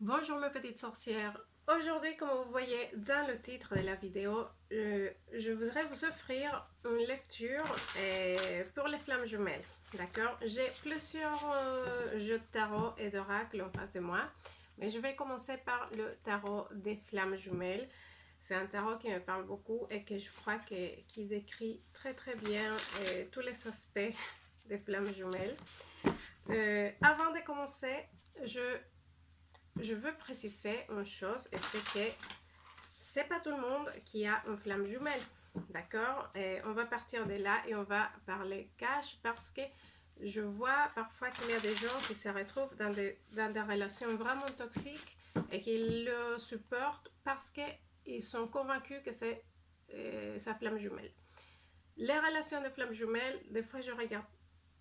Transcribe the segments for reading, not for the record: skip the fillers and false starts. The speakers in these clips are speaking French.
Bonjour mes petites sorcières. Aujourd'hui, comme vous voyez dans le titre de la vidéo, je voudrais vous offrir une lecture pour les flammes jumelles. D'accord? J'ai plusieurs jeux de tarot et d'oracle en face de moi, mais je vais commencer par le tarot des flammes jumelles. C'est un tarot qui me parle beaucoup et que je crois qui décrit très très bien tous les aspects des flammes jumelles. Avant de commencer, je veux préciser une chose, et c'est que c'est pas tout le monde qui a une flamme jumelle. D'accord? Et on va partir de là et on va parler cash parce que je vois parfois qu'il y a des gens qui se retrouvent dans des relations vraiment toxiques et qui le supportent parce qu'ils sont convaincus que c'est sa flamme jumelle. Les relations de flammes jumelles, des fois je regarde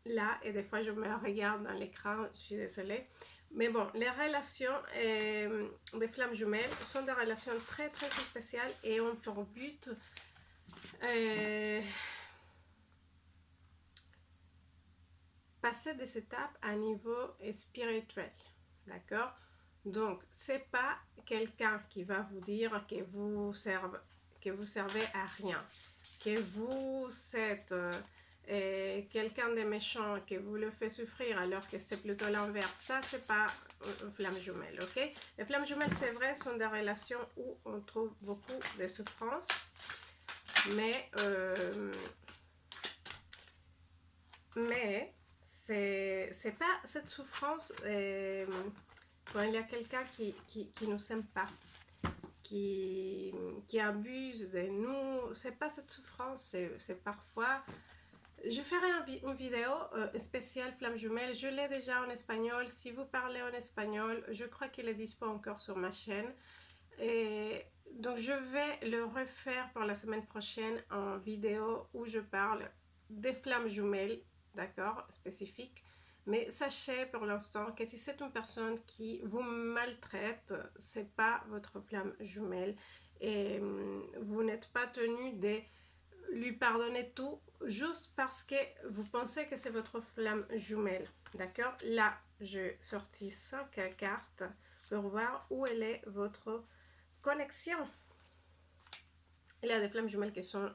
là et des fois je me regarde dans l'écran, je suis désolée. Mais bon, les relations des flammes jumelles sont des relations très très spéciales et ont pour but passer des étapes à niveau spirituel. D'accord? Donc, c'est pas quelqu'un qui va vous dire que vous servez à rien, que vous êtes quelqu'un de méchant, que vous le fait souffrir alors que c'est plutôt l'inverse. Ça, c'est pas une flamme jumelle, ok? Les flammes jumelles, c'est vrai, sont des relations où on trouve beaucoup de souffrance, mais c'est pas cette souffrance quand il y a quelqu'un qui nous aime pas, qui abuse de nous. C'est pas cette souffrance, c'est parfois. Je ferai une vidéo spéciale flamme jumelle. Je l'ai déjà en espagnol. Si vous parlez en espagnol, je crois qu'il est dispo encore sur ma chaîne. Et donc je vais le refaire pour la semaine prochaine en vidéo où je parle des flammes jumelles, d'accord, spécifiques. Mais sachez pour l'instant que si c'est une personne qui vous maltraite, c'est pas votre flamme jumelle et vous n'êtes pas tenu de lui pardonner tout juste parce que vous pensez que c'est votre flamme jumelle, d'accord. Là, j'ai sorti 5 cartes pour voir où elle est votre connexion. Il y a des flammes jumelles qui sont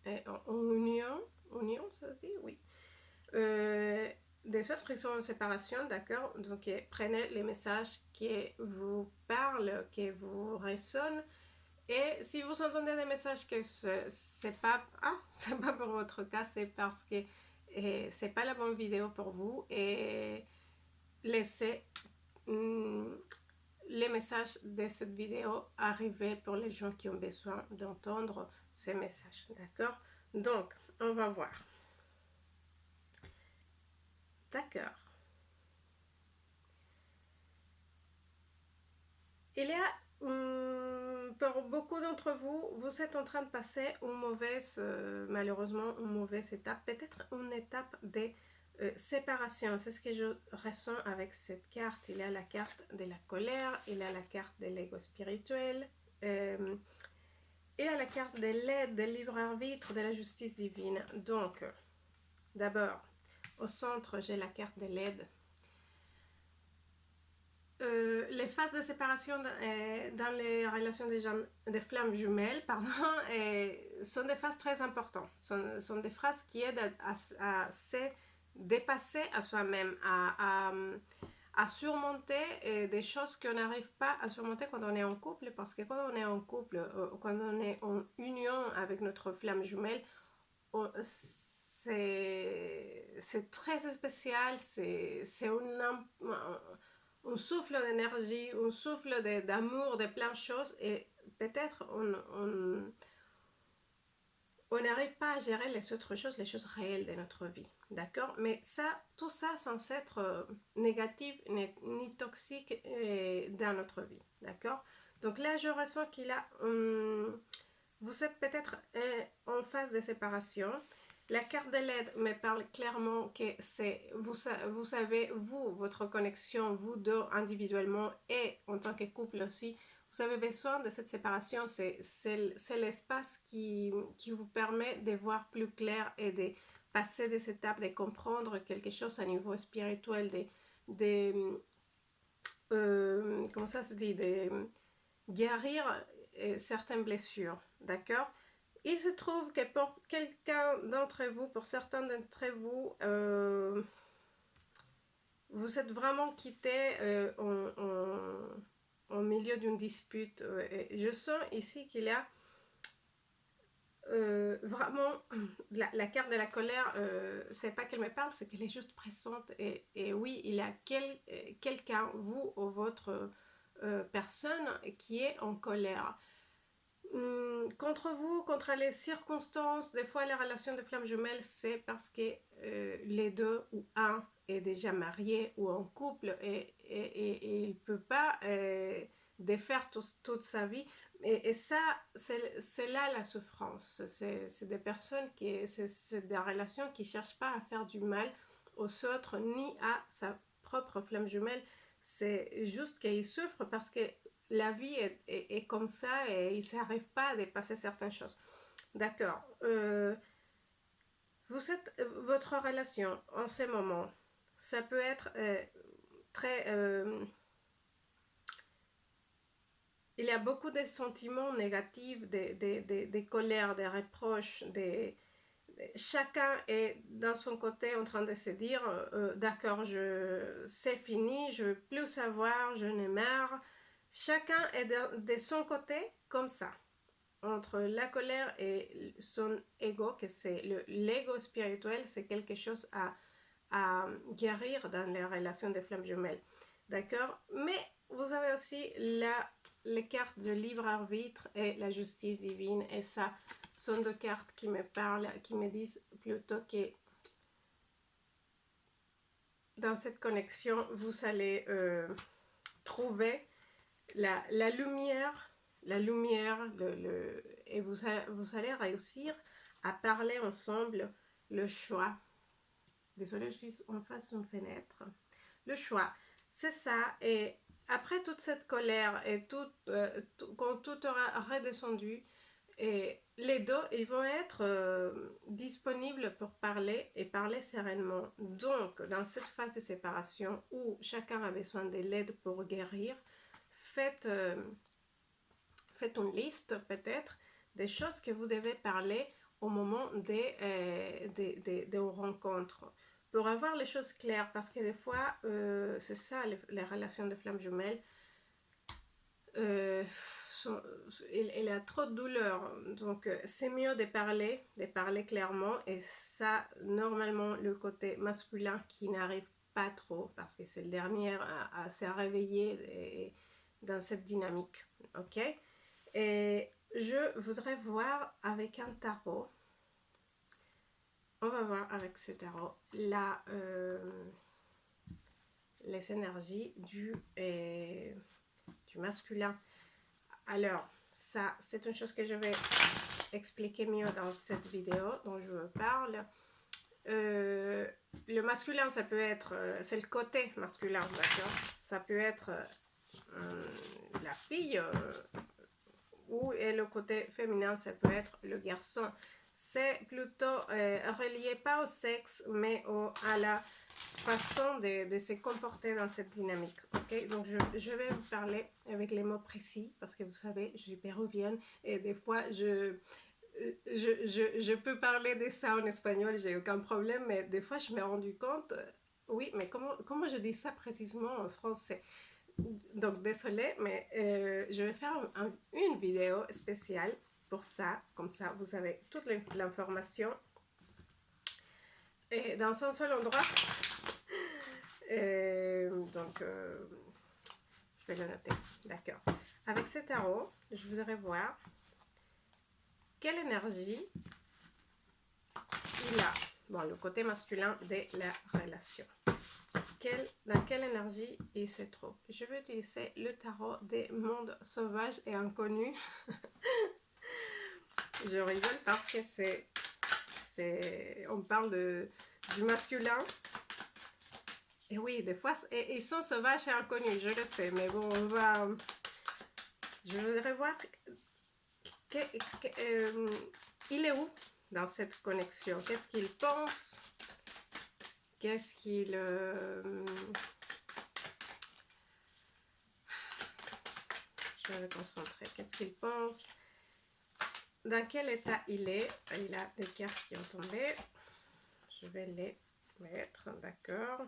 en union, ça se dit, oui. Des autres qui sont en séparation, d'accord. Donc prenez les messages qui vous parlent, qui vous résonnent. Et si vous entendez des messages que c'est pas, c'est pas pour votre cas, c'est parce que c'est pas la bonne vidéo pour vous. Et laissez les messages de cette vidéo arriver pour les gens qui ont besoin d'entendre ces messages, d'accord. Donc on va voir, d'accord. Il y a pour beaucoup d'entre vous, vous êtes en train de passer une mauvaise, malheureusement une mauvaise étape, peut-être une étape de séparation. C'est ce que je ressens avec cette carte. Il y a la carte de la colère, il y a la carte de l'ego spirituel, il y a la carte de l'aide, du libre arbitre, de la justice divine. Donc, d'abord, au centre, j'ai la carte de l'aide. Les phases de séparation dans les relations des flammes jumelles sont des phases très importantes. Sont des phases qui aident à se dépasser à soi-même, à surmonter des choses qu'on n'arrive pas à surmonter quand on est en couple, parce que quand on est en couple, quand on est en union avec notre flamme jumelle, c'est très spécial, c'est un souffle d'énergie, un souffle d'amour, de plein de choses, et peut-être on n'arrive pas à gérer les autres choses, les choses réelles de notre vie, d'accord. Mais ça, tout ça sans être négatif ni toxique dans notre vie, d'accord. Donc là, je ressens qu'il a vous êtes peut-être en phase de séparation. La carte de l'aide me parle clairement que c'est vous savez, vous, votre connexion, vous deux individuellement et en tant que couple aussi, vous avez besoin de cette séparation. C'est l'espace qui vous permet de voir plus clair et de passer des étapes, de comprendre quelque chose à niveau spirituel, comment comment ça se dit, de guérir certaines blessures, d'accord? Il se trouve que pour quelqu'un d'entre vous, pour certains d'entre vous, vous êtes vraiment quittés en milieu d'une dispute. Je sens ici qu'il y a vraiment la carte de la colère, c'est pas qu'elle me parle, c'est qu'elle est juste pressante. Et oui, il y a quelqu'un, vous ou votre personne, qui est en colère. Contre vous, contre les circonstances, des fois les relations de flammes jumelles, c'est parce que les deux ou un est déjà marié ou en couple et il ne peut pas défaire toute sa vie. Et ça, c'est là la souffrance. C'est des personnes c'est des relations qui ne cherchent pas à faire du mal aux autres ni à sa propre flamme jumelle. C'est juste qu'ils souffrent parce que la vie est comme ça et ils n'arrivent pas à dépasser certaines choses. D'accord. Votre relation en ce moment, ça peut être très... il y a beaucoup de sentiments négatifs, des colères, des reproches, chacun est dans son côté en train de se dire d'accord, c'est fini, je ne veux plus savoir, je n'ai marre. Chacun est de son côté comme ça, entre la colère et son ego, que c'est l'ego spirituel, c'est quelque chose à guérir dans les relations de flammes jumelles. D'accord? Mais vous avez aussi les cartes de libre arbitre et la justice divine, et ça sont deux cartes qui me parlent, qui me disent plutôt que dans cette connexion, vous allez trouver la lumière, et vous allez réussir à parler ensemble le choix. Désolée, je suis en face d'une fenêtre. Le choix, c'est ça. Et après toute cette colère et quand tout aura redescendu, et les deux, ils vont être disponibles pour parler et parler sereinement. Donc, dans cette phase de séparation où chacun a besoin de l'aide pour guérir, faites une liste peut-être des choses que vous devez parler au moment des rencontres pour avoir les choses claires, parce que des fois c'est ça les relations de flammes jumelles, il y a trop de douleur, donc c'est mieux de parler clairement, et ça normalement le côté masculin qui n'arrive pas trop parce que c'est le dernier à se réveiller dans cette dynamique, ok? Et je voudrais voir avec un tarot. On va voir avec ce tarot les énergies du masculin. Alors, ça, c'est une chose que je vais expliquer mieux dans cette vidéo dont je vous parle. Le masculin, ça peut être, c'est le côté masculin, d'accord? Ça peut être la fille, et le côté féminin, ça peut être le garçon. C'est plutôt relié pas au sexe, mais à la façon de se comporter dans cette dynamique. Ok, donc je vais vous parler avec les mots précis, parce que vous savez, je suis péruvienne et des fois je peux parler de ça en espagnol, j'ai aucun problème, mais des fois je me suis rendu compte, oui, mais comment je dis ça précisément en français? Donc désolé, mais je vais faire une vidéo spéciale pour ça, comme ça vous avez toute l'information et dans un seul endroit. Donc je vais le noter, d'accord. Avec ce tarot, je voudrais voir quelle énergie il a, bon, le côté masculin de la relation. Dans quelle énergie il se trouve. Je vais utiliser le tarot des mondes sauvages et inconnus. Je rigole parce que on parle du masculin. Et oui, des fois, ils sont sauvages et inconnus, je le sais. Mais bon, je voudrais voir il est où dans cette connexion. Qu'est-ce qu'il pense? Qu'est-ce qu'il... Je vais me concentrer. Qu'est-ce qu'il pense? Dans quel état il est? Il a des cartes qui ont tombé. Je vais les mettre, d'accord.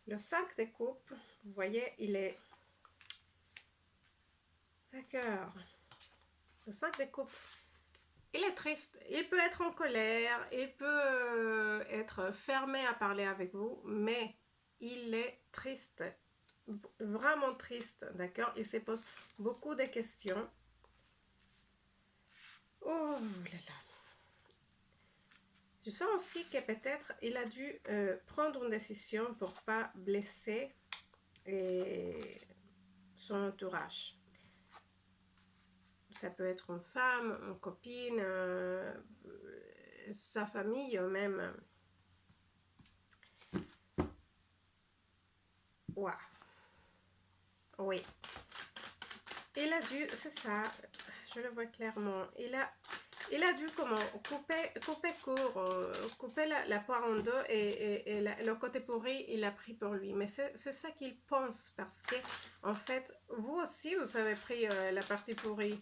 Le 5 de coupe, vous voyez, il est... D'accord. Le 5 de coupe, il est triste. Il peut être en colère, il peut être fermé à parler avec vous, mais il est triste. Vraiment triste, d'accord? Il se pose beaucoup de questions. Oh là là. Je sens aussi que peut-être il a dû prendre une décision pour ne pas blesser son entourage. Ça peut être une femme, une copine, sa famille même. Wow. Oui. Il a dû, c'est ça, je le vois clairement. Il a dû comment couper court, couper la poire en deux et le côté pourri, il l'a pris pour lui. Mais c'est ça qu'il pense parce que, en fait, vous aussi, vous avez pris la partie pourrie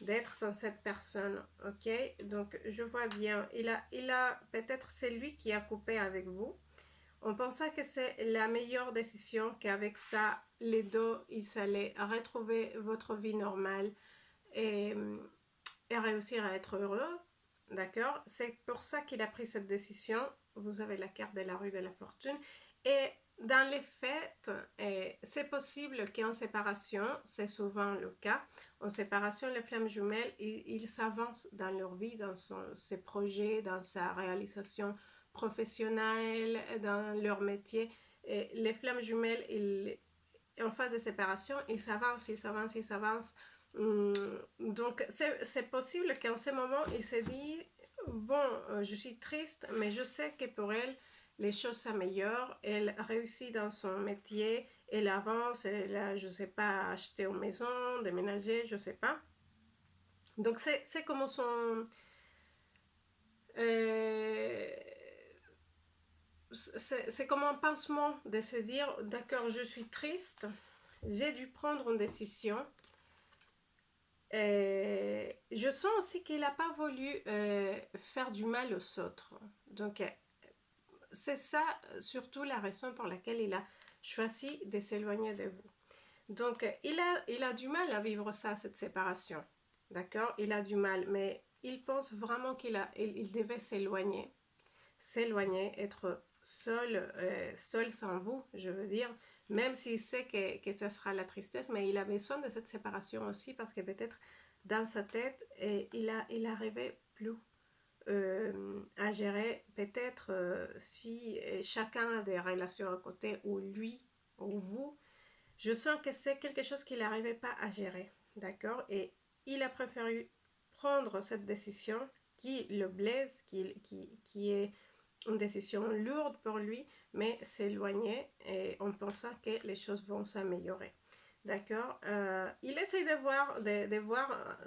d'être sans cette personne, ok? Donc, je vois bien, il a peut-être c'est lui qui a coupé avec vous. On pensait que c'est la meilleure décision, qu'avec ça, les deux, ils allaient retrouver votre vie normale et réussir à être heureux, d'accord? C'est pour ça qu'il a pris cette décision. Vous avez la carte de la rue de la fortune. Et dans les faits, c'est possible qu'en séparation, c'est souvent le cas, en séparation, les flammes jumelles, ils s'avancent dans leur vie, dans ses projets, dans sa réalisation professionnelle, dans leur métier. Et les flammes jumelles, en phase de séparation, ils s'avancent, ils s'avancent, ils s'avancent. Donc, c'est possible qu'en ce moment, il s'est dit, bon, je suis triste, mais je sais que pour elle, les choses s'améliorent. Elle réussit dans son métier, elle avance, elle a, je sais pas, acheté une maison, déménager, je sais pas. Donc, c'est comme son... c'est comme un pansement de se dire, d'accord, je suis triste, j'ai dû prendre une décision. Je sens aussi qu'il n'a pas voulu faire du mal aux autres. Donc, c'est ça surtout la raison pour laquelle il a choisi de s'éloigner de vous. Donc, il a du mal à vivre ça, cette séparation. D'accord? Il a du mal, mais il pense vraiment il devait s'éloigner. S'éloigner, être seul, seul sans vous, je veux dire. Même s'il sait que ça sera la tristesse, mais il a besoin de cette séparation aussi parce que peut-être dans sa tête, il n'arrivait plus à gérer. Peut-être si chacun a des relations à côté, ou lui, ou vous, je sens que c'est quelque chose qu'il n'arrivait pas à gérer. D'accord? Et il a préféré prendre cette décision qui le blesse, qui est une décision lourde pour lui, mais s'éloigner et en pensant que les choses vont s'améliorer. D'accord? Il essaye de voir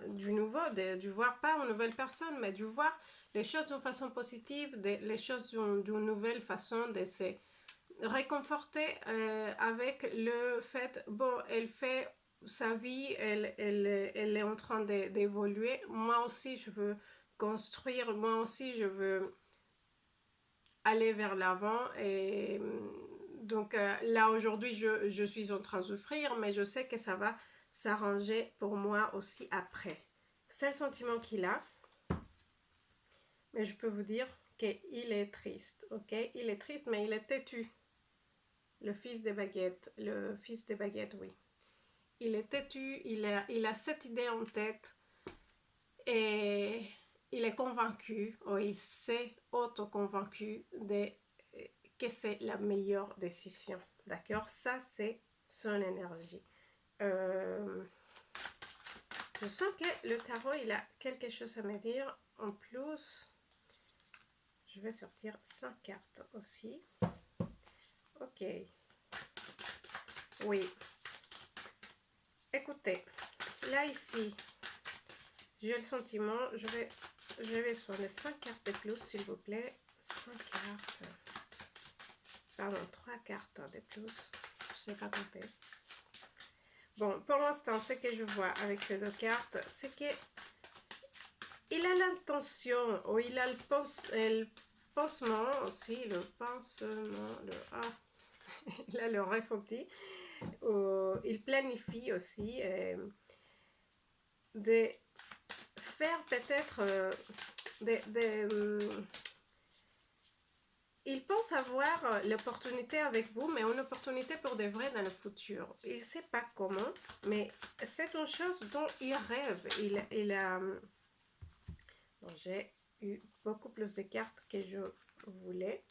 du nouveau, de voir pas une nouvelle personne, mais de voir les choses d'une façon positive, les choses d'une nouvelle façon de se réconforter avec le fait, bon, elle fait sa vie, elle est en train d'évoluer. Moi aussi, je veux construire, moi aussi, je veux aller vers l'avant et donc là aujourd'hui je suis en train de souffrir, mais je sais que ça va s'arranger pour moi aussi après. C'est le sentiment qu'il a, mais je peux vous dire qu'il est triste, ok? Il est triste, mais il est têtu. Le fils des baguettes, oui. Il est têtu, il a cette idée en tête et il est convaincu, ou il s'est auto-convaincu que c'est la meilleure décision. D'accord? Ça, c'est son énergie. Je sens que le tarot, il a quelque chose à me dire. En plus, je vais sortir 5 cartes aussi. Ok. Oui. Écoutez, là, ici, j'ai le sentiment, je vais sur les 5 cartes de plus, s'il vous plaît. 5 cartes. Pardon, 3 cartes de plus. je sais pas compter. Bon, pour l'instant, ce que je vois avec ces deux cartes, c'est que il a l'intention, ou il a le pansement aussi, le pansement, il a le ressenti, ou il planifie aussi de faire peut-être il pense avoir l'opportunité avec vous, mais une opportunité pour de vrai dans le futur. Il ne sait pas comment, mais c'est une chose dont il rêve. Il a... J'ai eu beaucoup plus de cartes que je voulais.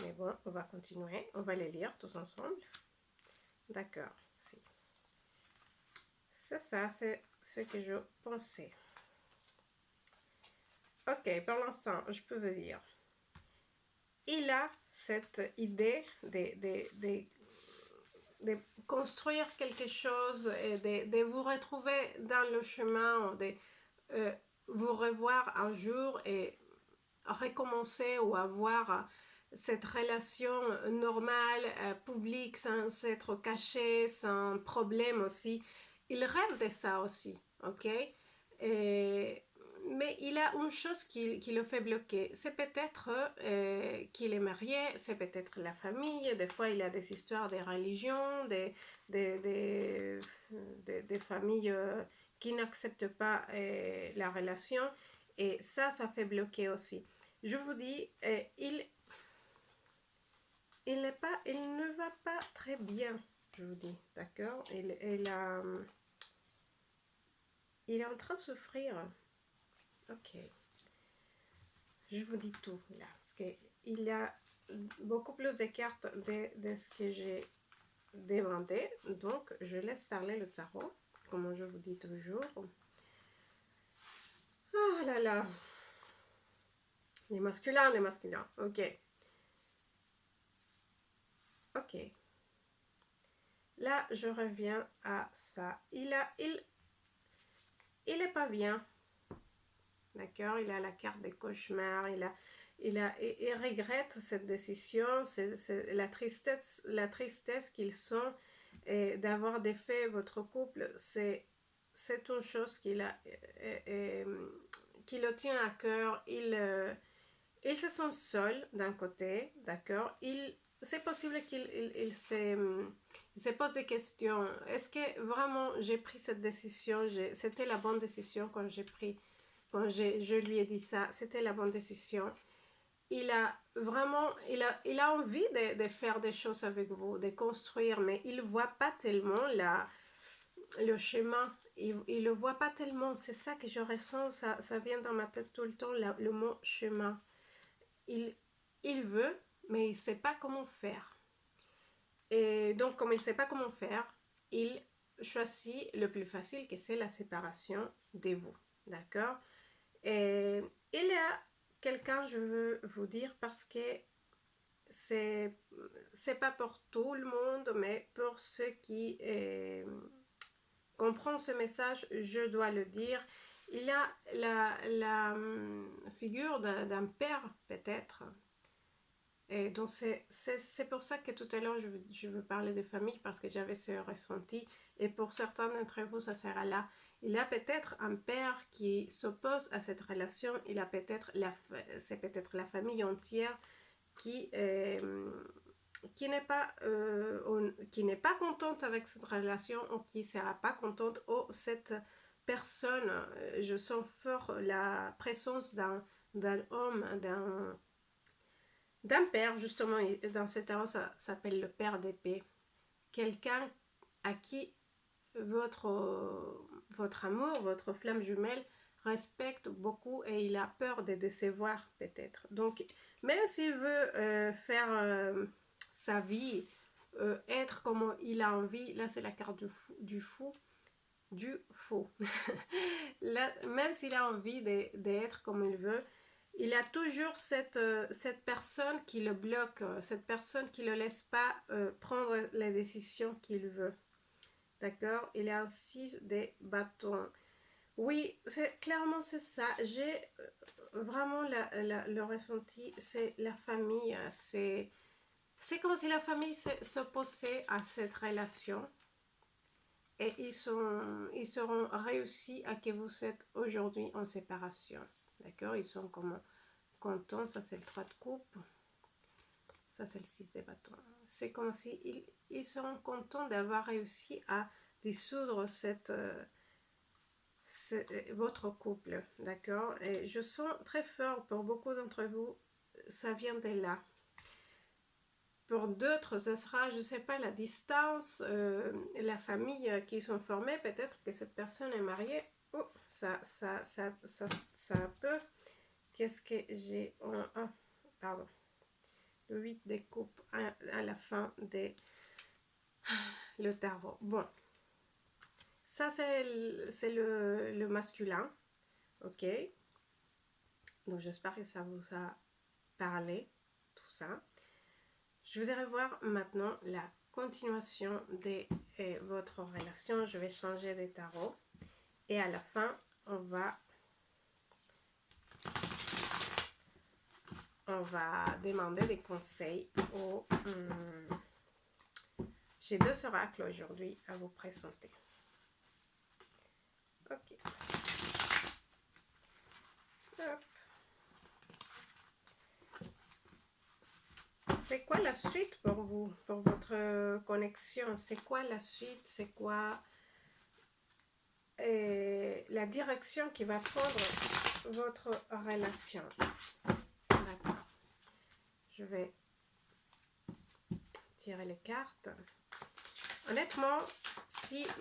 Mais bon, on va continuer. On va les lire tous ensemble. D'accord. C'est ça, c'est ce que je pensais. Ok, pour l'instant, je peux vous dire. Il a cette idée de construire quelque chose et de vous retrouver dans le chemin, de vous revoir un jour et recommencer ou avoir cette relation normale, publique, sans être caché, sans problème aussi. Il rêve de ça aussi, ok? Mais il a une chose qui le fait bloquer. C'est peut-être qu'il est marié, c'est peut-être la famille. Des fois, il a des histoires de religion, des familles qui n'acceptent pas la relation. Et ça fait bloquer aussi. Je vous dis, il ne va pas très bien, je vous dis, d'accord? Il est en train de souffrir. Ok. Je vous dis tout là, parce qu'il y a beaucoup plus de cartes de ce que j'ai demandé. Donc, je laisse parler le tarot, comme je vous dis toujours. Oh là là. Les masculins, ok. Ok. Là, je reviens à ça. Il est pas bien. D'accord? Il a la carte des cauchemars. Il regrette cette décision. C'est la tristesse qu'ils sont d'avoir défait votre couple. C'est une chose qui le tient à cœur. Ils se sent seuls d'un côté, d'accord? C'est possible qu'il se pose des questions. Est-ce que vraiment j'ai pris cette décision? C'était la bonne décision quand j'ai pris, quand je lui ai dit ça, c'était la bonne décision. Il a vraiment, il a envie de faire des choses avec vous, de construire, mais il ne voit pas tellement le chemin. Il ne le voit pas tellement. C'est ça que je ressens, ça vient dans ma tête tout le temps, le mot chemin. Il veut, mais il ne sait pas comment faire. Et donc, comme il ne sait pas comment faire, il choisit le plus facile, que c'est la séparation de vous. D'accord? Et il y a quelqu'un, je veux vous dire, parce que c'est pas pour tout le monde, mais pour ceux qui comprennent ce message, je dois le dire. Il y a la figure d'un père, peut-être. Et donc, c'est pour ça que tout à l'heure, je veux parler de famille, parce que j'avais ce ressenti. Et pour certains d'entre vous, ça sera là. Il y a peut-être un père qui s'oppose à cette relation. C'est peut-être la famille entière qui n'est pas contente avec cette relation, ou qui ne sera pas contente, ou cette personne, je sens fort la présence d'un homme, d'un père, justement. Dans cet tarot, ça s'appelle le père d'épée. Quelqu'un à qui votre amour, votre flamme jumelle respecte beaucoup, et il a peur de décevoir peut-être. Donc, même s'il veut faire sa vie, être comme il a envie, là c'est la carte du fou. Là, même s'il a envie d'être comme il veut, il a toujours cette personne qui le bloque, cette personne qui ne le laisse pas prendre les décisions qu'il veut. D'accord? Il a un 6 de bâtons. Oui, clairement c'est ça. J'ai vraiment le ressenti, c'est la famille, c'est C'est comme si la famille s'opposait à cette relation et ils seront réussis à que vous êtes aujourd'hui en séparation. D'accord? Ils sont comme contents. Ça, c'est le 3 de coupe. Ça, c'est le 6 de bâton. C'est comme si ils seront contents d'avoir réussi à dissoudre votre couple. D'accord? Et je sens très fort pour beaucoup d'entre vous, ça vient de là. Pour d'autres, ce sera, je ne sais pas, la distance, la famille qui sont formées. Peut-être que cette personne est mariée. Oh, ça peut. Qu'est-ce que j'ai pardon. Le 8 de coupe à la fin de le tarot. Bon. Ça, c'est le masculin. Ok. Donc, j'espère que ça vous a parlé, tout ça. Je voudrais voir maintenant la continuation de votre relation. Je vais changer de tarot. Et à la fin, on va demander des conseils aux... J'ai 2 oracles aujourd'hui à vous présenter. Ok. Hop. C'est quoi la suite pour vous, pour votre connexion? C'est quoi la suite? C'est quoi la direction qui va prendre votre relation? D'accord. Je vais tirer les cartes. Honnêtement,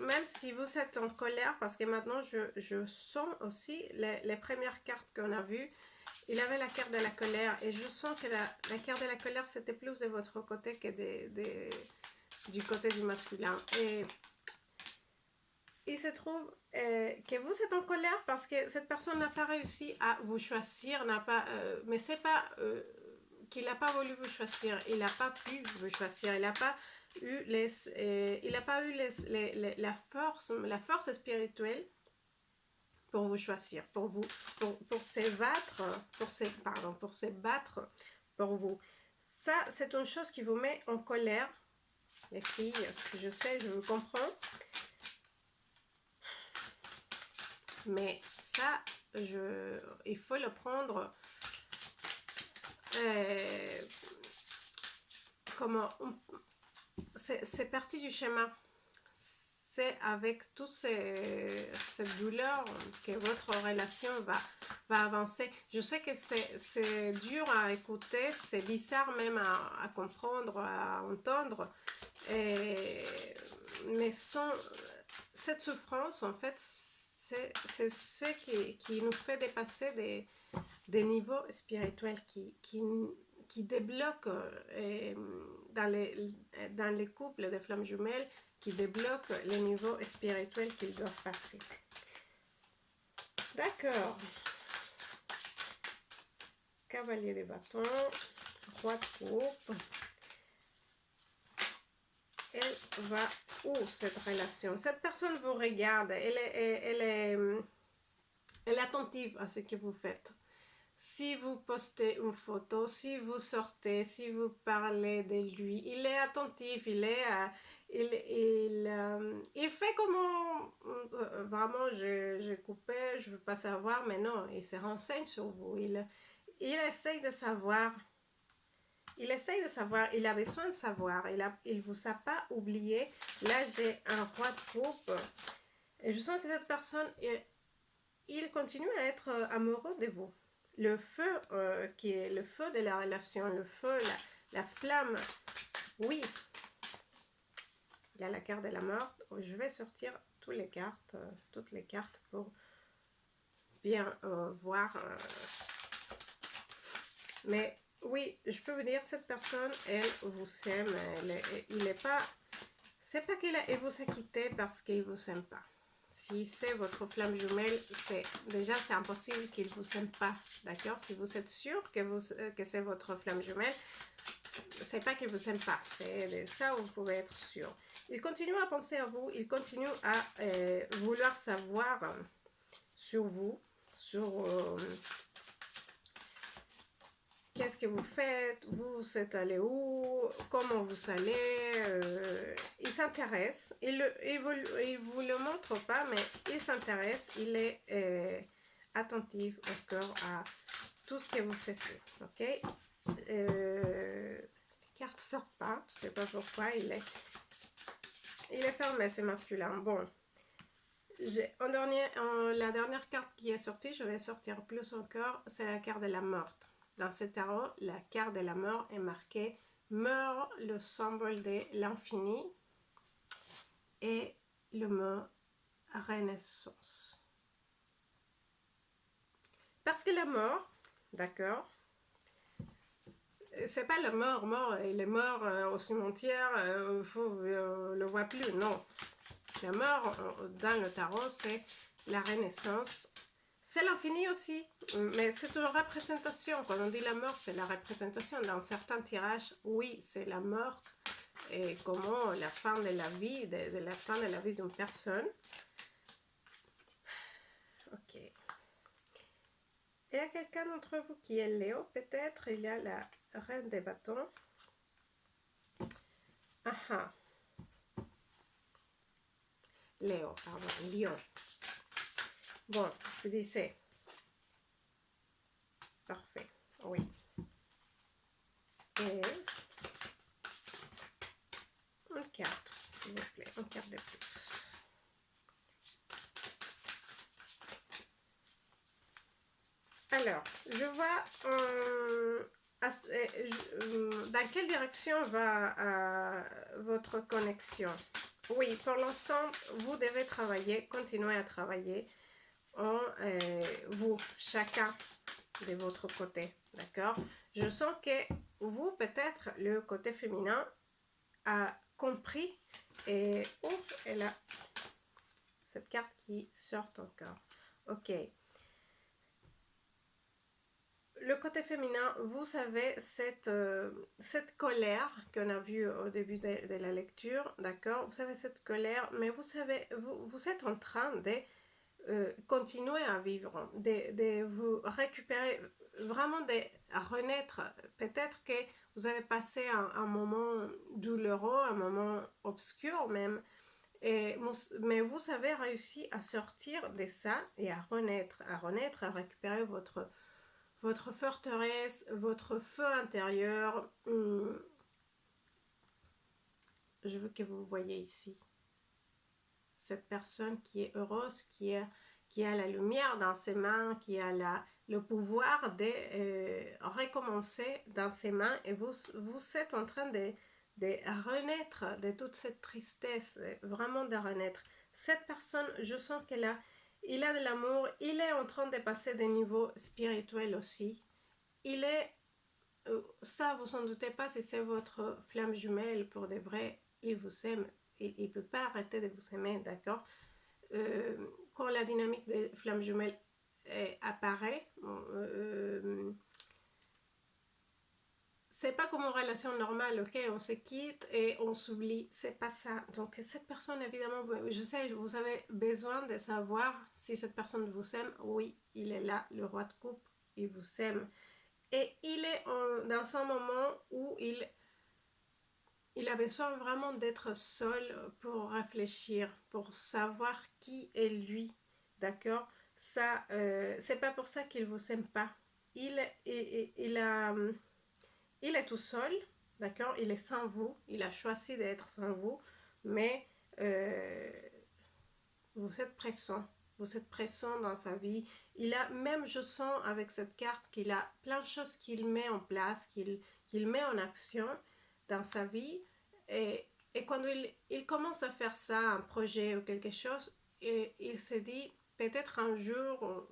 même si vous êtes en colère, parce que maintenant je sens aussi les premières cartes qu'on a vues, il avait la carte de la colère et je sens que la carte de la colère c'était plus de votre côté que du côté du masculin. Et il se trouve que vous êtes en colère parce que cette personne n'a pas réussi à vous choisir, mais c'est pas qu'il n'a pas voulu vous choisir, il n'a pas pu vous choisir, il n'a pas eu la force spirituelle pour vous choisir, pour se battre pour vous. Ça, c'est une chose qui vous met en colère, les filles. Je sais, je vous comprends. Mais ça, il faut le prendre c'est parti du schéma. C'est avec toute cette douleur que votre relation va avancer. Je sais que c'est dur à écouter, c'est bizarre même à comprendre, à entendre. Mais cette souffrance, en fait, c'est ce qui nous fait dépasser des niveaux spirituels qui débloquent dans les couples de flammes jumelles, qui débloquent les niveaux spirituels qu'ils doivent passer. D'accord. Cavalier de bâton, roi de coupe. Elle va où cette relation? Cette personne vous regarde, elle est attentive à ce que vous faites. Si vous postez une photo, si vous sortez, si vous parlez de lui, il est attentif, il fait comment vraiment j'ai coupé, je ne veux pas savoir, mais non, il se renseigne sur vous, il essaye de savoir. Il essaye de savoir, il a besoin de savoir, il ne vous a pas oublié. Là, j'ai un roi de coupe. Et je sens que cette personne, il continue à être amoureux de vous. Le feu, qui est le feu de la relation, le feu, la flamme. Oui. Il y a la carte de la mort. Je vais sortir toutes les cartes pour bien voir. Mais oui, je peux vous dire, cette personne, elle vous aime. C'est pas qu'il vous a quitté parce qu'il vous aime pas. Si c'est votre flamme jumelle, c'est impossible qu'il vous aime pas, d'accord? Si vous êtes sûr que c'est votre flamme jumelle, c'est pas qu'il vous aime pas, c'est de ça vous pouvez être sûr. Il continue à penser à vous, il continue à vouloir savoir sur vous, qu'est-ce que vous faites, vous êtes allé où, comment vous allez. Il s'intéresse, il vous le montre pas, mais il s'intéresse, il est attentif au cœur à tout ce que vous faites, ok. Les cartes sortent pas, je sais pas pourquoi, il est fermé, c'est masculin. Bon, la dernière carte qui est sortie, je vais sortir plus encore, c'est la carte de la mort. Dans ce tarot, la carte de la mort est marquée mort, le symbole de l'infini, et le mot renaissance. Parce que la mort, d'accord, c'est pas la mort, il est mort au cimetière, le voit plus, non. La mort dans le tarot, c'est la renaissance. C'est l'infini aussi, mais c'est une représentation. Quand on dit la mort, c'est la représentation. Dans certains tirages, oui, c'est la mort et comment la fin de la vie, de la fin de la vie d'une personne. Ok. Il y a quelqu'un d'entre vous qui est Léo, peut-être. Il y a la reine des bâtons. Aha. Léo, pardon, Lion. Bon, je vous disais. Parfait, oui. Et une carte, s'il vous plaît, une carte de plus. Alors, je vois dans quelle direction va votre connexion. Oui, pour l'instant, vous devez travailler, continuer à travailler vous, chacun de votre côté, d'accord? Je sens que vous, peut-être, le côté féminin a compris et elle a cette carte qui sort encore. Ok. Le côté féminin, vous savez, cette colère qu'on a vue au début de la lecture, d'accord? Vous savez, cette colère, mais vous savez, vous êtes en train de continuer à vivre, de vous récupérer, vraiment de renaître. Peut-être que vous avez passé un moment douloureux, un moment obscur même, mais vous avez réussi à sortir de ça et à renaître, à récupérer votre forteresse, votre feu intérieur. Je veux que vous voyez ici cette personne qui est heureuse, qui a la lumière dans ses mains, qui a le pouvoir de recommencer dans ses mains, et vous êtes en train de renaître de toute cette tristesse, vraiment de renaître. Cette personne, je sens il a de l'amour, il est en train de passer des niveaux spirituels aussi. Il est, ça vous en doutez pas, si c'est votre flamme jumelle pour de vrai, il vous aime, il ne peut pas arrêter de vous aimer, d'accord? Quand la dynamique des flammes jumelles apparaît, c'est pas comme une relation normale, ok? On se quitte et on s'oublie, c'est pas ça. Donc cette personne, évidemment, je sais, vous avez besoin de savoir si cette personne vous aime. Oui, il est là, le roi de coupe, il vous aime. Et il est dans un moment où il a besoin vraiment d'être seul pour réfléchir, pour savoir qui est lui, d'accord? Ça, c'est pas pour ça qu'il vous aime pas. Il est tout seul, d'accord? Il est sans vous, il a choisi d'être sans vous, mais vous êtes présent. Vous êtes présent dans sa vie. Il a, même je sens avec cette carte qu'il a plein de choses qu'il met en place, qu'il met en action dans sa vie. Et quand il commence à faire ça, un projet ou quelque chose, il se dit, peut-être un jour,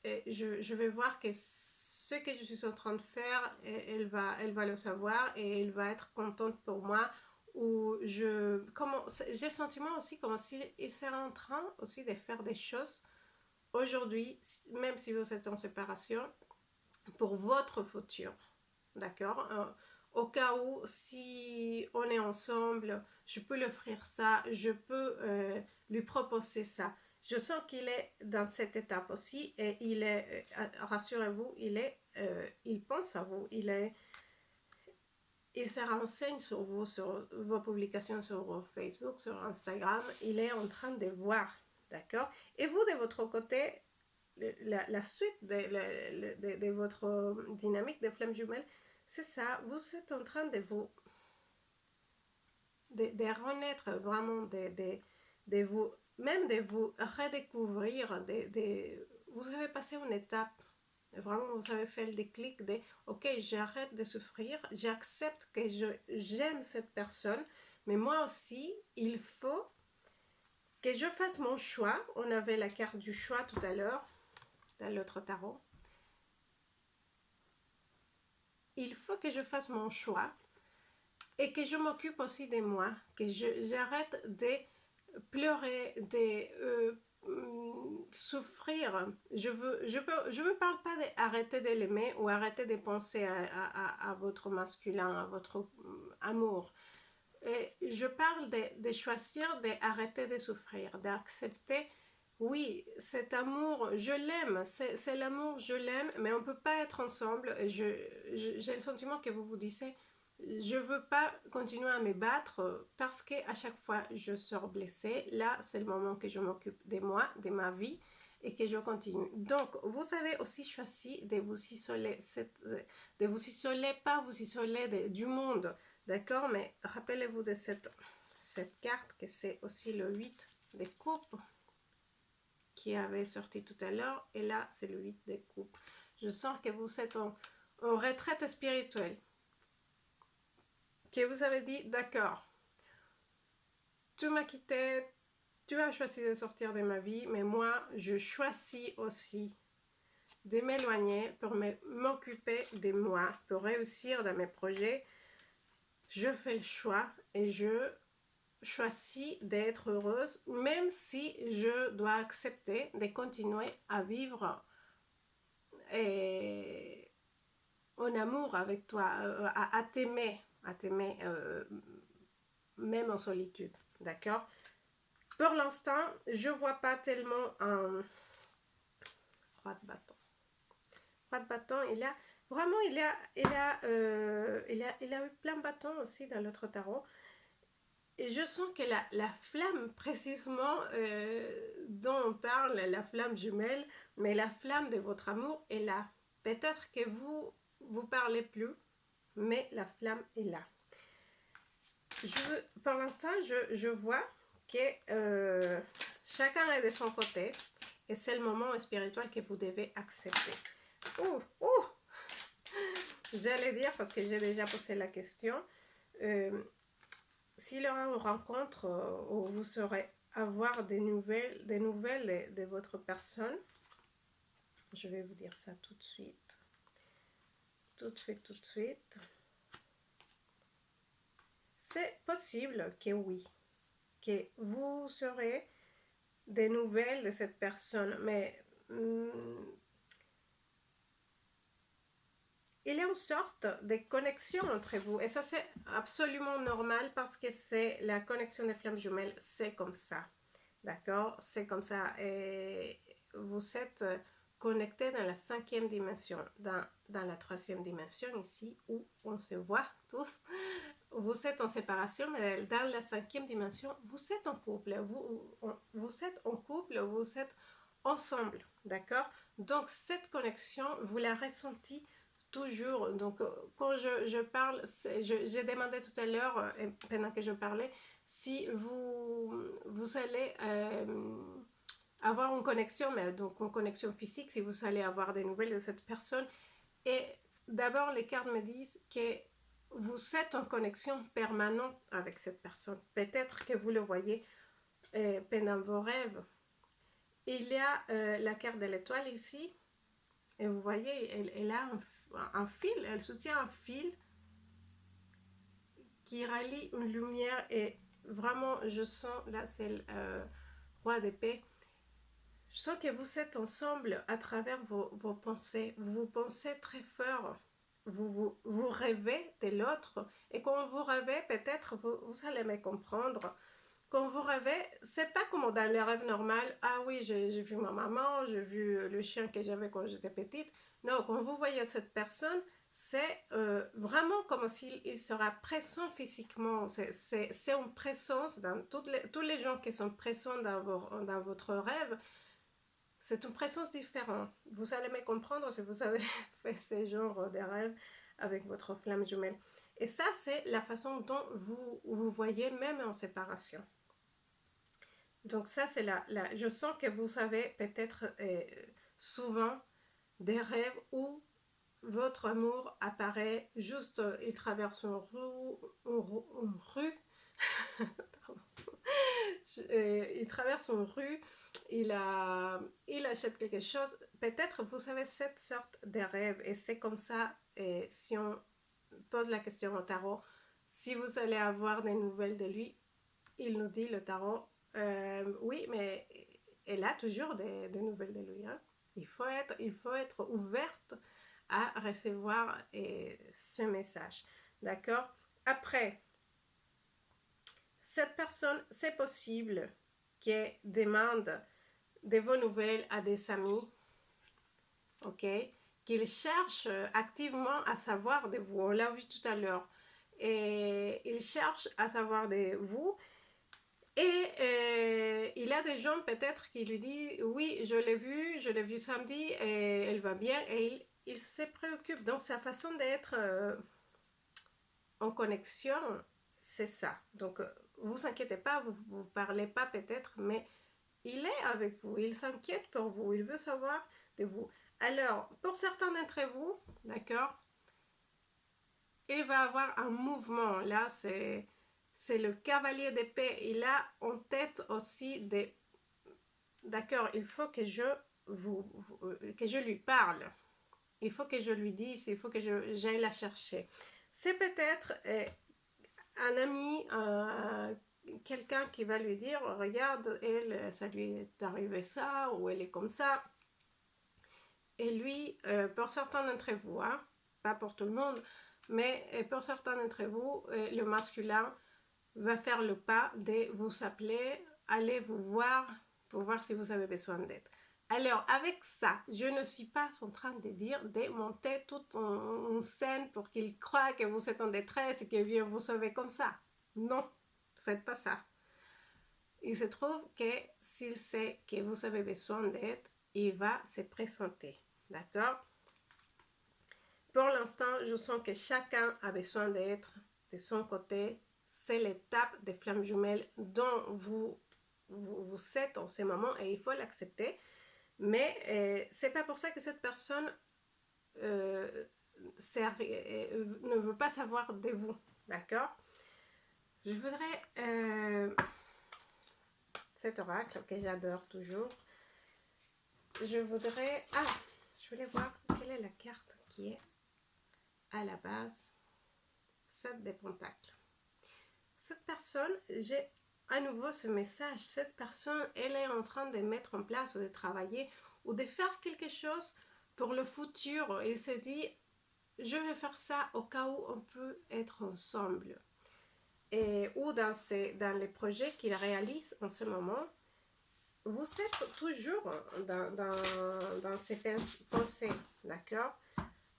je vais voir que ce que je suis en train de faire, elle va le savoir et elle va être contente pour moi. Ou j'ai le sentiment aussi comme s'il serait en train aussi de faire des choses aujourd'hui, même si vous êtes en séparation, pour votre futur, d'accord? Au cas où, si on est ensemble, je peux lui offrir ça, je peux lui proposer ça. Je sens qu'il est dans cette étape aussi et il est, rassurez-vous, il est il pense à vous, il se renseigne sur vous, sur vos publications sur Facebook, sur Instagram, il est en train de voir, d'accord? Et vous, de votre côté, la suite de votre dynamique de flamme jumelle, c'est ça, vous êtes en train de vous de renaître vraiment, de vous, même de vous redécouvrir, vous avez passé une étape, vraiment vous avez fait le déclic de ok, j'arrête de souffrir, j'accepte que j'aime cette personne, mais moi aussi il faut que je fasse mon choix. On avait la carte du choix tout à l'heure dans l'autre tarot. Il faut que je fasse mon choix et que je m'occupe aussi de moi, que j'arrête de pleurer, de souffrir. Je parle pas d'arrêter de l'aimer ou arrêter de penser à votre masculin, à votre amour. Et je parle de choisir d'arrêter de souffrir, d'accepter, oui, cet amour, je l'aime, c'est l'amour, je l'aime, mais on ne peut pas être ensemble. J'ai le sentiment que vous vous disiez, je ne veux pas continuer à me battre parce qu'à chaque fois je sors blessée. Là, c'est le moment que je m'occupe de moi, de ma vie et que je continue. Donc, vous avez aussi choisi de vous isoler, pas vous isoler du monde, d'accord? Mais rappelez-vous de cette carte que c'est aussi le 8 de coupe qui avait sorti tout à l'heure, et là c'est le 8 de coupe. Je sens que vous êtes en retraite spirituelle, que vous avez dit d'accord, tu m'as quitté, tu as choisi de sortir de ma vie, mais moi je choisis aussi de m'éloigner pour m'occuper de moi, pour réussir dans mes projets. Je fais le choix et je choisis d'être heureuse, même si je dois accepter de continuer à vivre en amour avec toi, à t'aimer, même en solitude, d'accord? Pour l'instant, je vois pas tellement un roi de bâton. Roi de bâton, il a vraiment, il a eu plein de bâtons aussi dans l'autre tarot. Et je sens que la flamme, précisément, dont on parle, la flamme jumelle, mais la flamme de votre amour est là. Peut-être que vous parlez plus, mais la flamme est là. Pour l'instant, je vois que chacun est de son côté, et c'est le moment spirituel que vous devez accepter. J'allais dire, parce que j'ai déjà posé la question, s'il y aura une rencontre où vous saurez avoir des nouvelles de votre personne, je vais vous dire ça tout de suite. Tout de suite. C'est possible que oui, que vous saurez des nouvelles de cette personne, mais il y a une sorte de connexion entre vous, et ça c'est absolument normal parce que c'est la connexion des flammes jumelles, c'est comme ça, d'accord? C'est comme ça, et vous êtes connectés dans la 5e dimension, dans la 3e dimension ici, où on se voit tous. Vous êtes en séparation, mais dans la 5e dimension, vous êtes en couple, vous êtes en couple, vous êtes ensemble, d'accord? Donc cette connexion, vous la ressentez toujours. Donc quand je parle, j'ai demandé tout à l'heure, pendant que je parlais, si vous allez avoir une connexion, mais donc une connexion physique, si vous allez avoir des nouvelles de cette personne. Et d'abord, les cartes me disent que vous êtes en connexion permanente avec cette personne. Peut-être que vous le voyez pendant vos rêves. Il y a la carte de l'étoile ici, et vous voyez, elle a un fil, elle soutient un fil qui rallie une lumière, et vraiment je sens, là c'est le roi d'épée, je sens que vous êtes ensemble à travers vos pensées, vous pensez très fort, vous rêvez de l'autre, et quand vous rêvez, peut-être vous allez me comprendre. Quand vous rêvez, c'est pas comme dans les rêves normaux. Ah oui, j'ai vu ma maman, j'ai vu le chien que j'avais quand j'étais petite. Non, quand vous voyez cette personne, c'est vraiment comme s'il sera présent physiquement. C'est une présence dans tous les gens qui sont présents dans votre rêve. C'est une présence différente. Vous allez me comprendre si vous avez fait ce genre de rêve avec votre flamme jumelle. Et ça, c'est la façon dont vous voyez même en séparation. Donc ça, c'est je sens que vous avez peut-être souvent des rêves où votre amour apparaît juste, il traverse une rue il traverse une rue, il achète quelque chose. Peut-être vous avez cette sorte de rêve et c'est comme ça, si on pose la question au tarot, si vous allez avoir des nouvelles de lui, il nous dit le tarot, oui, mais elle a toujours des nouvelles de lui. Hein. Il faut être ouverte à recevoir ce message. D'accord? Après, cette personne, c'est possible qu'elle demande de vos nouvelles à des amis, ok? Qu'il cherche activement à savoir de vous. On l'a vu tout à l'heure. Et il cherche à savoir de vous. Et il a des gens peut-être qui lui disent oui, je l'ai vu samedi et elle va bien et il se préoccupe. Donc sa façon d'être en connexion, c'est ça. Donc vous inquiétez pas, vous parlez pas peut-être, mais il est avec vous, il s'inquiète pour vous, il veut savoir de vous. Alors, pour certains d'entre vous, d'accord, il va avoir un mouvement. Là, c'est le cavalier d'épée. Il a en tête aussi des... D'accord, il faut que que je lui parle. Il faut que je lui dise, il faut que j'aille la chercher. C'est peut-être un ami, quelqu'un qui va lui dire, regarde, elle, ça lui est arrivé ça, ou elle est comme ça. Et lui, pour certains d'entre vous, hein, pas pour tout le monde, mais pour certains d'entre vous, le masculin va faire le pas de vous appeler, aller vous voir pour voir si vous avez besoin d'aide. Alors, avec ça, je ne suis pas en train de dire de monter toute une scène pour qu'il croie que vous êtes en détresse et qu'il vient vous sauver comme ça. Non, ne faites pas ça. Il se trouve que s'il sait que vous avez besoin d'aide, il va se présenter. D'accord? Pour l'instant, je sens que chacun a besoin d'être de son côté. C'est l'étape des flammes jumelles dont vous êtes en ce moment et il faut l'accepter. Mais c'est pas pour ça que cette personne ne veut pas savoir de vous. D'accord? Je voudrais... cet oracle que j'adore toujours. Je voudrais... Ah! Je voulais voir quelle est la carte qui est à la base. 7 de pentacles. Cette personne, j'ai à nouveau ce message. Cette personne, elle est en train de mettre en place ou de travailler ou de faire quelque chose pour le futur. Elle se dit, je vais faire ça au cas où on peut être ensemble. Ou dans les projets qu'il réalise en ce moment, vous êtes toujours dans ces pensées, d'accord?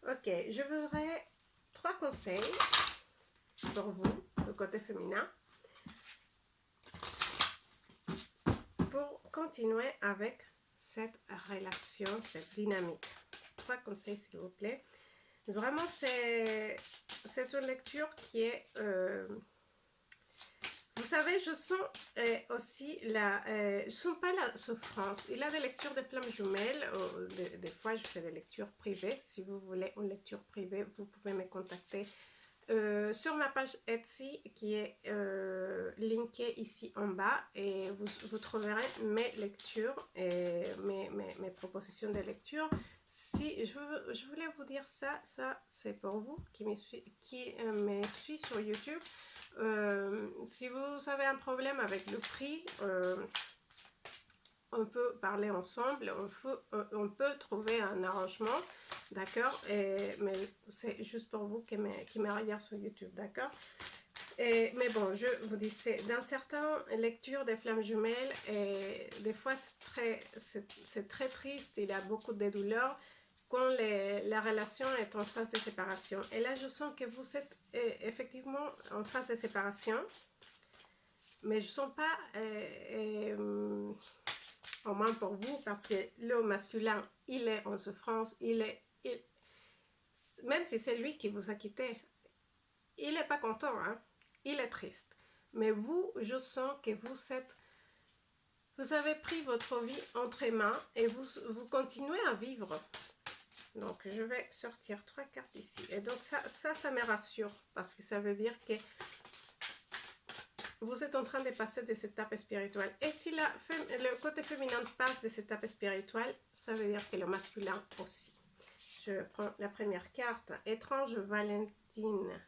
Ok, je voudrais 3 conseils pour vous, le côté féminin, pour continuer avec cette relation, cette dynamique. 3 conseils, s'il vous plaît. Vraiment, c'est une lecture qui est... vous savez, je sens aussi je sens pas la souffrance. Il a des lectures de flammes jumelles. Des fois, je fais des lectures privées. Si vous voulez une lecture privée, vous pouvez me contacter sur ma page Etsy qui est linkée ici en bas. Et vous trouverez mes lectures et mes propositions de lecture. Si je voulais vous dire ça c'est pour vous qui me suit sur YouTube. Si vous avez un problème avec le prix, on peut parler ensemble, on peut trouver un arrangement, d'accord? Mais c'est juste pour vous qui me regardent sur YouTube, d'accord? Mais bon, je vous dis, dans certaines lectures des flammes jumelles, des fois c'est très triste, il y a beaucoup de douleurs. quand la relation est en phase de séparation. Et là, je sens que vous êtes effectivement en phase de séparation, mais je ne sens pas, au moins pour vous, parce que le masculin, il est en souffrance, même si c'est lui qui vous a quitté, il n'est pas content, hein? Il est triste. Mais vous, je sens que vous avez pris votre vie entre les mains et vous continuez à vivre. Donc, je vais sortir 3 cartes ici. Et donc, ça me rassure. Parce que ça veut dire que vous êtes en train de passer des étapes spirituelles. Et si le côté féminin passe des étapes spirituelles, ça veut dire que le masculin aussi. Je prends la première carte. Étrange Valentine.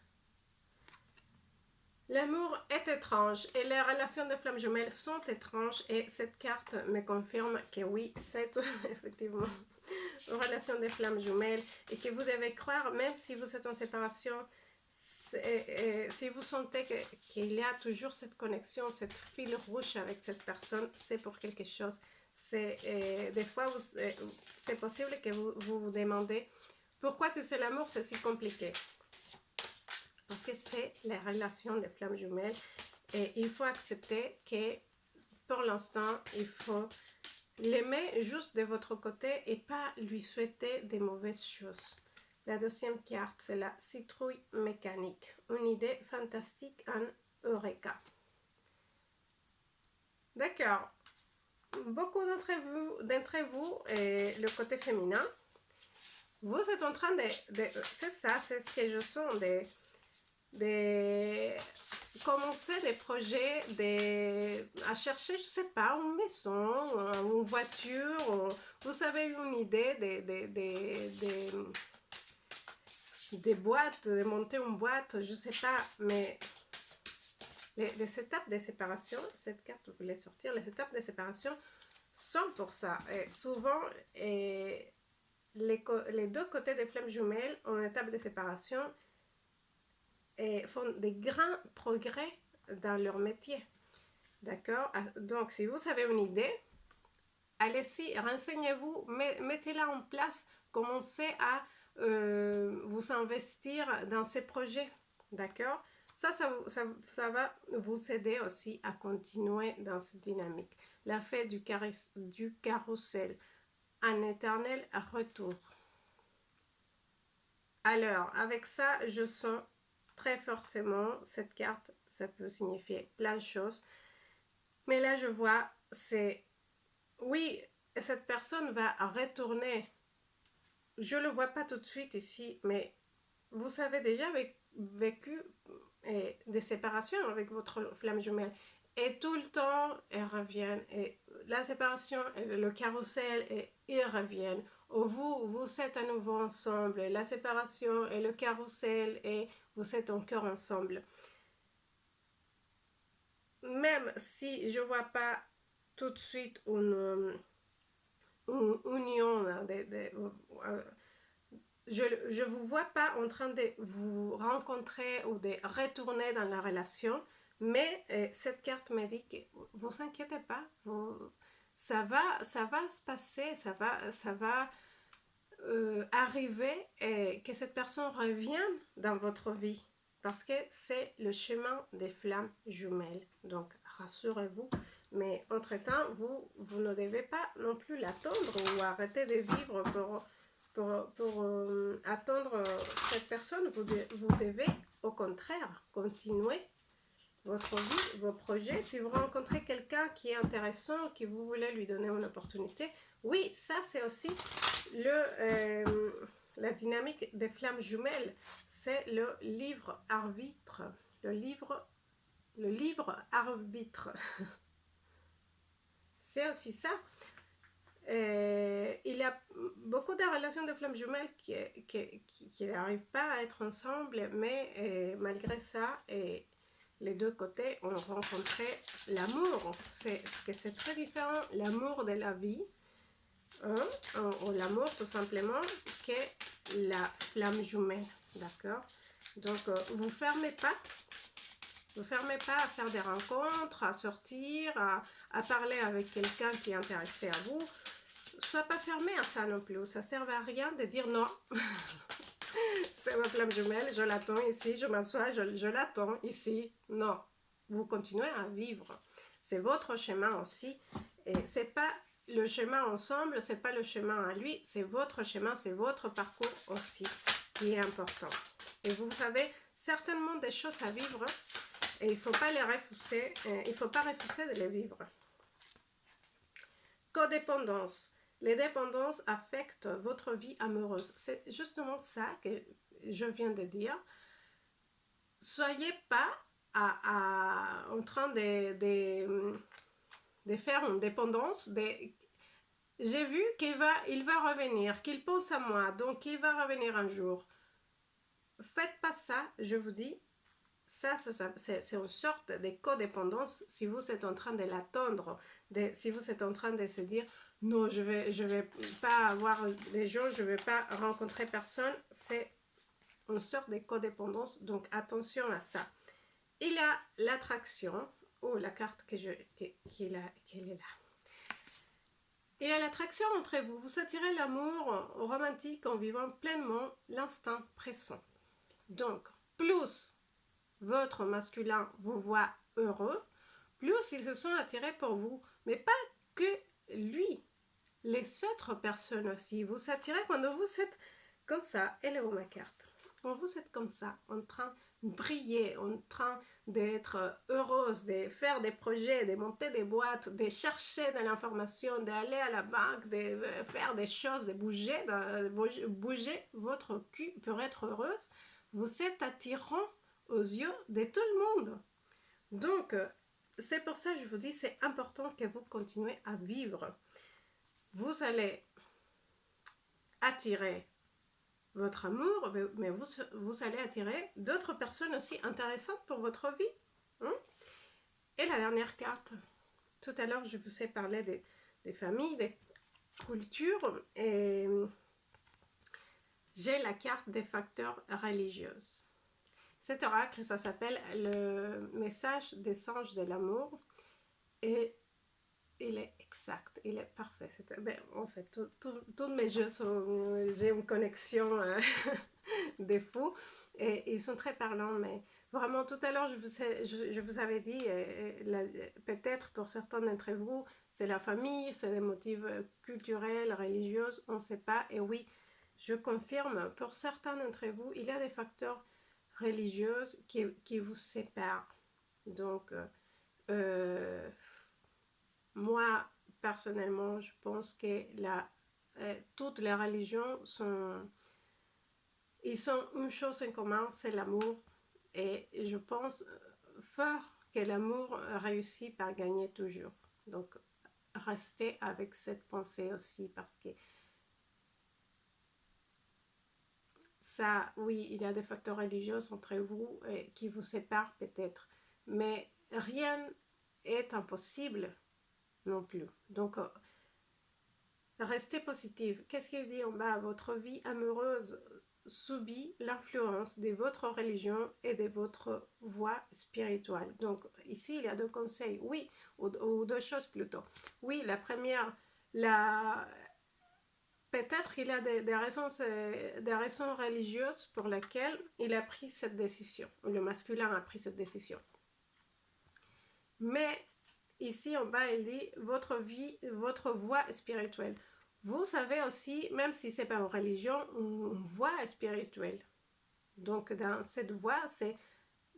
L'amour est étrange et les relations de flammes jumelles sont étranges. Et cette carte me confirme que oui, c'est effectivement une relation de flammes jumelles. Et que vous devez croire, même si vous êtes en séparation, si vous sentez qu'il y a toujours cette connexion, cette fil rouge avec cette personne, c'est pour quelque chose. Des fois, c'est possible que vous demandez pourquoi si c'est l'amour, c'est si compliqué. Parce que c'est la relation des flammes jumelles. Et il faut accepter que pour l'instant, il faut l'aimer juste de votre côté et pas lui souhaiter des mauvaises choses. La deuxième carte, c'est la citrouille mécanique. Une idée fantastique en Eureka. D'accord. Beaucoup d'entre vous, et le côté féminin, vous êtes en train c'est ça, c'est ce que je sens, de commencer des projets, à chercher, je sais pas, une maison, une voiture, vous avez une idée des boîtes, de monter une boîte, je sais pas, mais les étapes de séparation, cette carte vous voulez sortir, les étapes de séparation sont pour ça. Et souvent, les deux côtés des flammes jumelles en étape de séparation font des grands progrès dans leur métier. D'accord? Donc, si vous avez une idée, allez-y, renseignez-vous, mettez-la en place, commencez à vous investir dans ces projets. D'accord? Ça va vous aider aussi à continuer dans cette dynamique. La fête du carrousel, un éternel retour. Alors, avec ça, je sens très fortement cette carte, ça peut signifier plein de choses. Mais là, je vois, oui, cette personne va retourner. Je ne le vois pas tout de suite ici, mais vous avez déjà vécu des séparations avec votre flamme jumelle. Et tout le temps, elles reviennent. Et la séparation, le carrousel, et ils reviennent. Ou vous êtes à nouveau ensemble. La séparation et le carrousel, et vous êtes encore ensemble. Même si je ne vois pas tout de suite une union, je ne vous vois pas en train de vous rencontrer ou de retourner dans la relation, mais cette carte me dit que vous inquiétez pas, ça va se passer, ça va arriver et que cette personne revienne dans votre vie, parce que c'est le chemin des flammes jumelles. Donc rassurez-vous, mais entre-temps, vous ne devez pas non plus l'attendre ou arrêter de vivre pour attendre cette personne. Vous devez au contraire continuer votre vie, vos projets. Si vous rencontrez quelqu'un qui est intéressant, qui vous voulez lui donner une opportunité, oui, ça c'est aussi la dynamique des flammes jumelles. C'est le livre arbitre. Le livre arbitre. C'est aussi ça. Il y a beaucoup de relations de flammes jumelles qui n'arrivent pas à être ensemble, mais malgré ça, les deux côtés ont rencontré l'amour. C'est très différent, l'amour de la vie, ou l'amour tout simplement, que la flamme jumelle. D'accord? Donc, vous ne fermez pas. Ne fermez pas à faire des rencontres, à sortir, à parler avec quelqu'un qui est intéressé à vous. sois pas fermé à ça non plus. Ça ne sert à rien de dire non. C'est ma flamme jumelle, je l'attends ici, je m'assois, je l'attends ici. Non, vous continuez à vivre. C'est votre chemin aussi. Et c'est pas le chemin ensemble, c'est pas le chemin à lui, c'est votre chemin, c'est votre parcours aussi qui est important. Et vous avez certainement des choses à vivre et il ne faut pas les refuser, il faut pas refuser de les vivre. Codépendance. Les dépendances affectent votre vie amoureuse. C'est justement ça que je viens de dire. Soyez pas en train de faire une dépendance. J'ai vu qu'il va revenir, qu'il pense à moi, donc il va revenir un jour. Faites pas ça, je vous dis. Ça c'est une sorte de codépendance. Si vous êtes en train de l'attendre, si vous êtes en train de se dire non, je vais pas avoir les gens, je vais pas rencontrer personne, c'est une sorte de codépendance. Donc attention à ça. Il y a l'attraction. Oh, la carte qui est là. Il y a l'attraction entre vous. Vous attirez l'amour romantique en vivant pleinement l'instant présent. Donc, plus votre masculin vous voit heureux, plus ils se sont attirés pour vous. Mais pas que lui, les autres personnes aussi. Vous attirez quand vous êtes comme ça. Elle est où ma carte? Quand vous êtes comme ça, en train de briller, en train d'être heureuse, de faire des projets, de monter des boîtes, de chercher de l'information, d'aller à la banque, de faire des choses, de bouger votre cul pour être heureuse, vous êtes attirant aux yeux de tout le monde. Donc, c'est pour ça que je vous dis, c'est important que vous continuez à vivre. Vous allez attirer votre amour, mais vous allez attirer d'autres personnes aussi intéressantes pour votre vie. Et la dernière carte, tout à l'heure je vous ai parlé des familles, des cultures, et j'ai la carte des facteurs religieux. Cet oracle, ça s'appelle le message des anges de l'amour, et il est exact, il est parfait. En fait, tous mes jeux j'ai une connexion de fou et ils sont très parlants, mais vraiment tout à l'heure je vous avais dit, peut-être pour certains d'entre vous, c'est la famille, c'est des motifs culturels, religieux, on ne sait pas. Et oui, je confirme, pour certains d'entre vous, il y a des facteurs religieux qui vous séparent. Donc, moi, personnellement, je pense que toutes les religions ils ont une chose en commun, c'est l'amour. Et je pense fort que l'amour réussit par gagner toujours. Donc, restez avec cette pensée aussi, parce que ça, oui, il y a des facteurs religieux entre vous qui vous séparent peut-être, mais rien est impossible non plus. Donc, restez positive. Qu'est-ce qu'il dit en bas? Votre vie amoureuse subit l'influence de votre religion et de votre voie spirituelle. Donc, ici, il y a deux conseils. Oui, ou deux choses plutôt. Oui, la première, peut-être il y a des raisons religieuses pour lesquelles il a pris cette décision. Le masculin a pris cette décision. Mais ici en bas, il dit votre vie, votre voie spirituelle. Vous savez aussi, même si ce n'est pas une religion, une voie spirituelle. Donc dans cette voie, c'est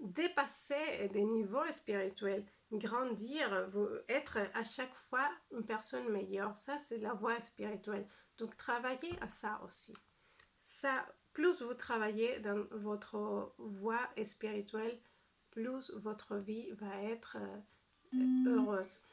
dépasser des niveaux spirituels, grandir, être à chaque fois une personne meilleure. Ça, c'est la voie spirituelle. Donc travaillez à ça aussi. Ça, plus vous travaillez dans votre voie spirituelle, plus votre vie va être heureuse.